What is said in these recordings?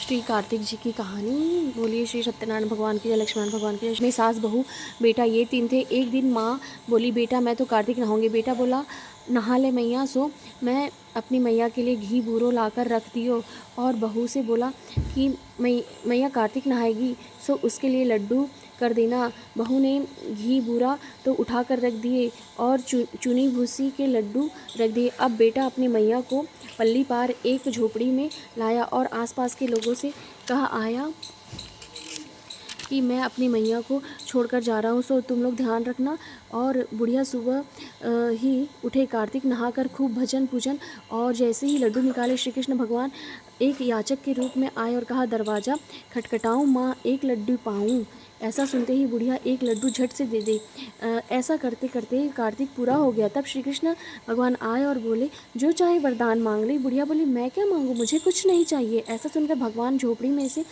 श्री कार्तिक जी की कहानी। बोलिए श्री सत्यनारायण भगवान की जय, लक्ष्मण भगवान की जय। सास बहू बेटा ये तीन थे। एक दिन माँ बोली, बेटा मैं तो कार्तिक नहाऊंगी। बेटा बोला, नहा ले मैया। सो मैं अपनी मैया के लिए घी बूरो लाकर रख दियो। और बहू से बोला कि मैया कार्तिक नहाएगी, सो उसके लिए लड्डू कर देना। बहू ने घी बूरा तो उठा कर रख दिए और चुनी भूसी के लड्डू रख दिए। अब बेटा अपनी मैया को पल्ली पार एक झोपड़ी में लाया और आसपास के लोगों से कहा आया कि मैं अपनी मैया को छोड़कर जा रहा हूँ, सो तुम लोग ध्यान रखना। और बुढ़िया सुबह ही उठे। कार्तिक नहाकर खूब भजन पूजन और जैसे ही लड्डू निकाले, श्री कृष्ण भगवान एक याचक के रूप में आए और कहा, दरवाज़ा खटखटाऊँ माँ, एक लड्डू पाऊँ। ऐसा सुनते ही बुढ़िया एक लड्डू झट से दे दे। ऐसा करते करते कार्तिक पूरा हो गया। तब श्री कृष्ण भगवान आए और बोले, जो चाहे वरदान मांग ले। बुढ़िया बोली, मैं क्या मांगूँ, मुझे कुछ नहीं चाहिए। ऐसा सुनकर भगवान झोपड़ी में से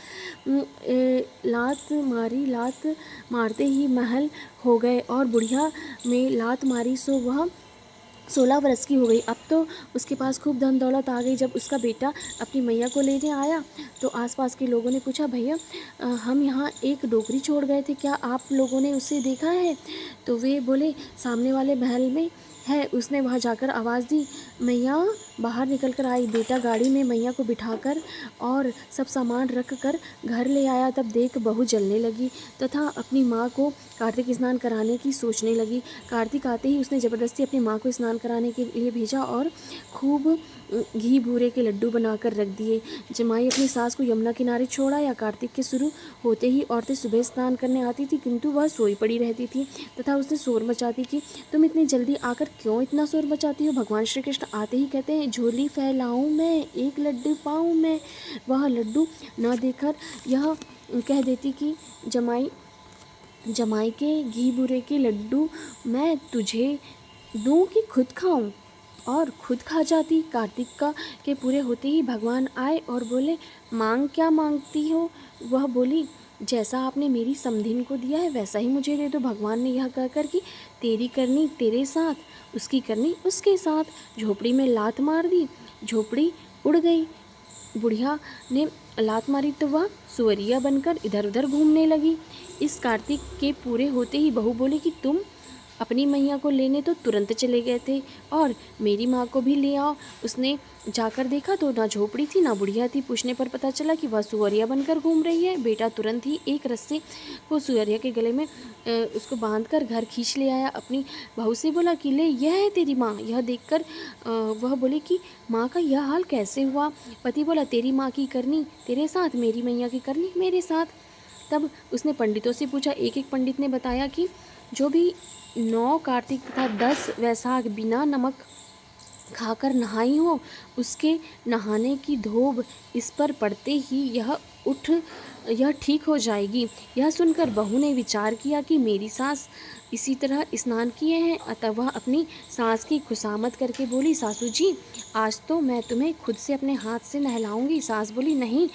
लात मारते ही महल हो गए और बुढ़िया में लात मारी सो वह 16 वर्ष की हो गई। अब तो उसके पास खूब धन दौलत आ गई। जब उसका बेटा अपनी मैया को लेने आया तो आसपास के लोगों ने पूछा, भैया हम यहाँ एक डोकरी छोड़ गए थे, क्या आप लोगों ने उसे देखा है? तो वे बोले, सामने वाले महल में है। उसने वहाँ जाकर आवाज़ दी। मैया बाहर निकल कर आई। बेटा गाड़ी में मैया को बिठाकर और सब सामान रख कर घर ले आया। तब देख बहू जलने लगी तथा अपनी माँ को कार्तिक स्नान कराने की सोचने लगी। कार्तिक आते ही उसने ज़बरदस्ती अपनी माँ को स्नान कराने के लिए भेजा और खूब घी बूरे के लड्डू बनाकर रख दिए। जमाई अपनी सास को यमुना किनारे छोड़ आया। कार्तिक के शुरू होते ही औरतें सुबह स्नान करने आती थी, किंतु वह सोई पड़ी रहती थी तथा उसने शोर मचाती कि तुम इतनी जल्दी आकर क्यों इतना शोर मचाती हो? भगवान श्री कृष्ण आते ही कहते हैं, झोली फैलाऊं मैं, एक लड्डू पाऊं मैं। वह लड्डू न देकर यह कह देती कि जमाई के घी बूरे के लड्डू मैं तुझे दूं कि खुद खाऊं, और खुद खा जाती। कार्तिक का के पूरे होते ही भगवान आए और बोले, मांग क्या मांगती हो? वह बोली, जैसा आपने मेरी समधिन को दिया है वैसा ही मुझे दे दो। भगवान ने यह कहकर कि तेरी करनी तेरे साथ, उसकी करनी उसके साथ झोपड़ी में लात मार दी। झोपड़ी उड़ गई। बुढ़िया ने लात मारी तो वह सुअरिया बनकर इधर उधर घूमने लगी। इस कार्तिक के पूरे होते ही बहू बोली कि तुम अपनी मैया को लेने तो तुरंत चले गए थे और मेरी माँ को भी ले आओ। उसने जाकर देखा तो ना झोपड़ी थी ना बुढ़िया थी। पूछने पर पता चला कि वह सुअरिया बनकर घूम रही है। बेटा तुरंत ही एक रस्से को सुअरिया के गले में उसको बांधकर घर खींच ले आया। अपनी बहू से बोला कि ले, यह है तेरी माँ। यह देखकर वह बोली कि माँ का यह हाल कैसे हुआ? पति बोला, तेरी माँ की करनी तेरे साथ, मेरी मैया की करनी मेरे साथ। तब उसने पंडितों से पूछा। एक एक पंडित ने बताया कि जो भी 9 कार्तिक तथा 10 वैशाख बिना नमक खाकर नहाई हो, उसके नहाने की धोब इस पर पड़ते ही यह ठीक हो जाएगी। यह सुनकर बहू ने विचार किया कि मेरी सास इसी तरह स्नान किए हैं, अतः वह अपनी सास की खुशामद करके बोली, सासू जी आज तो मैं तुम्हें खुद से अपने हाथ से नहलाऊंगी। सास बोली, नहीं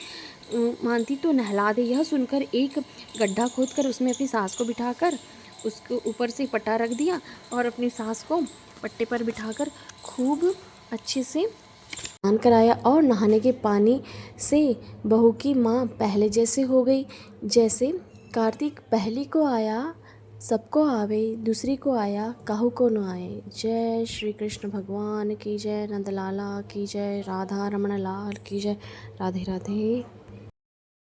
मानती तो नहला दे। यह सुनकर एक गड्ढा खोदकर उसमें अपनी सास को बिठाकर उसके ऊपर से पट्टा रख दिया और अपनी सास को पट्टे पर बिठाकर खूब अच्छे से स्नान कराया। और नहाने के पानी से बहू की माँ पहले जैसे हो गई। जैसे कार्तिक पहली को आया सबको आवे, दूसरी को आया काहू को न आए। जय श्री कृष्ण भगवान की जय, नंदलाला की जय, राधा रमण लाल की जय। राधे राधे।